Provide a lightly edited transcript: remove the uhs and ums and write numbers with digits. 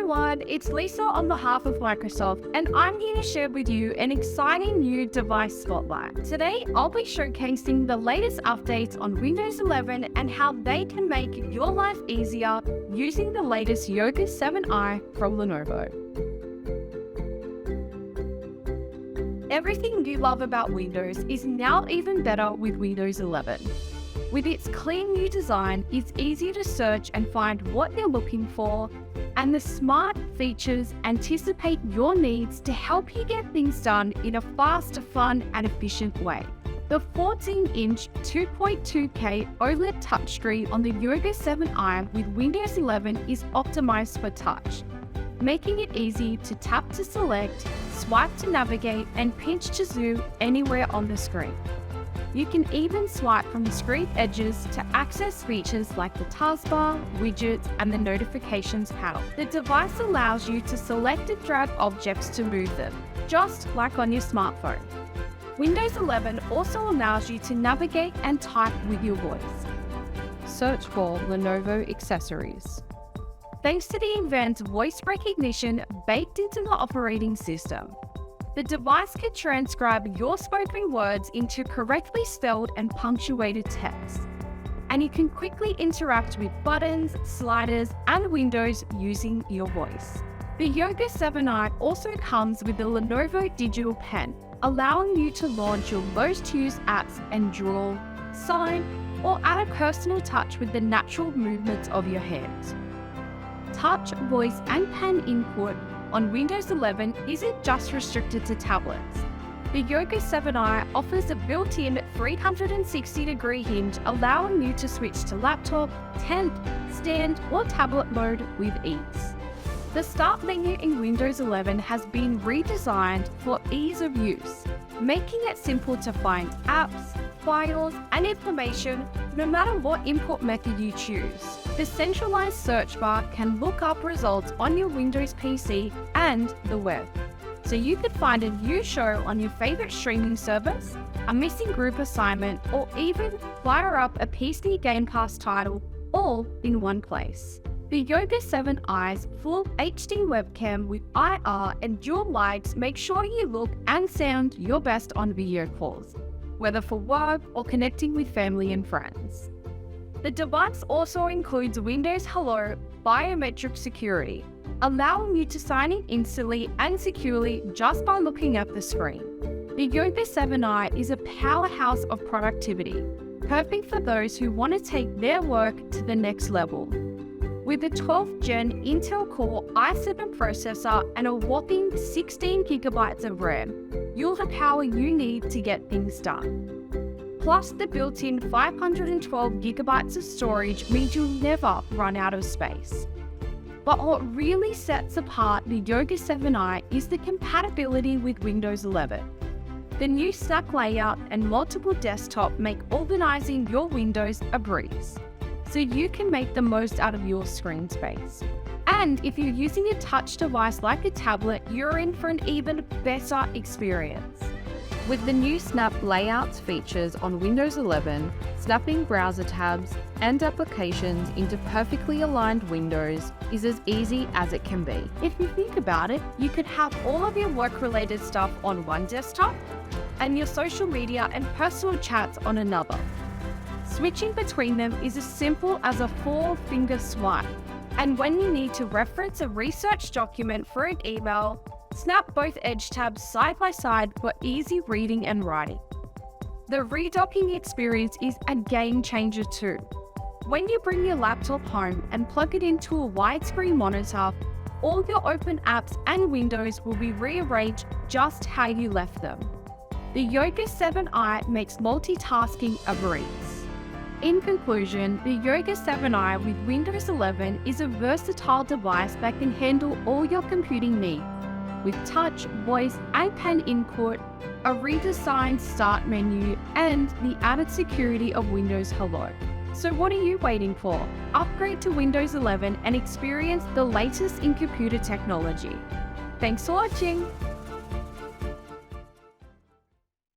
everyone, it's Lisa on behalf of Microsoft, and I'm here to share with you an exciting new device spotlight. Today, I'll be showcasing the latest updates on Windows 11 and how they can make your life easier using the latest Yoga 7i from Lenovo. Everything you love about Windows is now even better with Windows 11. With its clean new design, it's easy to search and find what you're looking for, and the smart features anticipate your needs to help you get things done in a fast, fun, and efficient way. The 14-inch 2.2K OLED touchscreen on the Yoga 7i with Windows 11 is optimized for touch, making it easy to tap to select, swipe to navigate, and pinch to zoom anywhere on the screen. You can even swipe from the screen edges to access features like the taskbar, widgets, and the notifications panel. The device allows you to select and drag objects to move them, just like on your smartphone. Windows 11 also allows you to navigate and type with your voice. Search for Lenovo accessories. Thanks to the advanced voice recognition baked into the operating system, the device can transcribe your spoken words into correctly spelled and punctuated text, and you can quickly interact with buttons, sliders, and windows using your voice. The Yoga 7i also comes with the Lenovo Digital Pen, allowing you to launch your most used apps and draw, sign, or add a personal touch with the natural movements of your hands. Touch, voice, and pen input on Windows 11 isn't just restricted to tablets. The Yoga 7i offers a built-in 360-degree hinge, allowing you to switch to laptop, tent, stand, or tablet mode with ease. The Start menu in Windows 11 has been redesigned for ease of use, making it simple to find apps, files, and information no matter what input method you choose. The centralized search bar can look up results on your Windows PC and the web, so you could find a new show on your favorite streaming service, a missing group assignment, or even fire up a PC Game Pass title all in one place. The Yoga 7i's full HD webcam with IR and dual lights make sure you look and sound your best on video calls, whether for work or connecting with family and friends. The device also includes Windows Hello biometric security, allowing you to sign in instantly and securely just by looking at the screen. The Yoga 7i is a powerhouse of productivity, perfect for those who want to take their work to the next level. With a 12th Gen Intel Core i7 processor and a whopping 16 Gigabytes of RAM, you'll have power you need to get things done. Plus, the built-in 512 gigabytes of storage means you'll never run out of space. But what really sets apart the Yoga 7i is the compatibility with Windows 11. The new stack layout and multiple desktop make organizing your windows a breeze, so you can make the most out of your screen space. And if you're using a touch device like a tablet, you're in for an even better experience. With the new Snap Layouts features on Windows 11, snapping browser tabs and applications into perfectly aligned windows is as easy as it can be. If you think about it, you could have all of your work-related stuff on one desktop and your social media and personal chats on another. Switching between them is as simple as a 4-finger swipe. And when you need to reference a research document for an email, snap both edge tabs side by side for easy reading and writing. The redocking experience is a game changer too. When you bring your laptop home and plug it into a widescreen monitor, all your open apps and windows will be rearranged just how you left them. The Yoga 7i makes multitasking a breeze. In conclusion, the Yoga 7i with Windows 11 is a versatile device that can handle all your computing needs, with touch, voice, and pen input, a redesigned start menu, and the added security of Windows Hello. So what are you waiting for? Upgrade to Windows 11 and experience the latest in computer technology. Thanks for watching!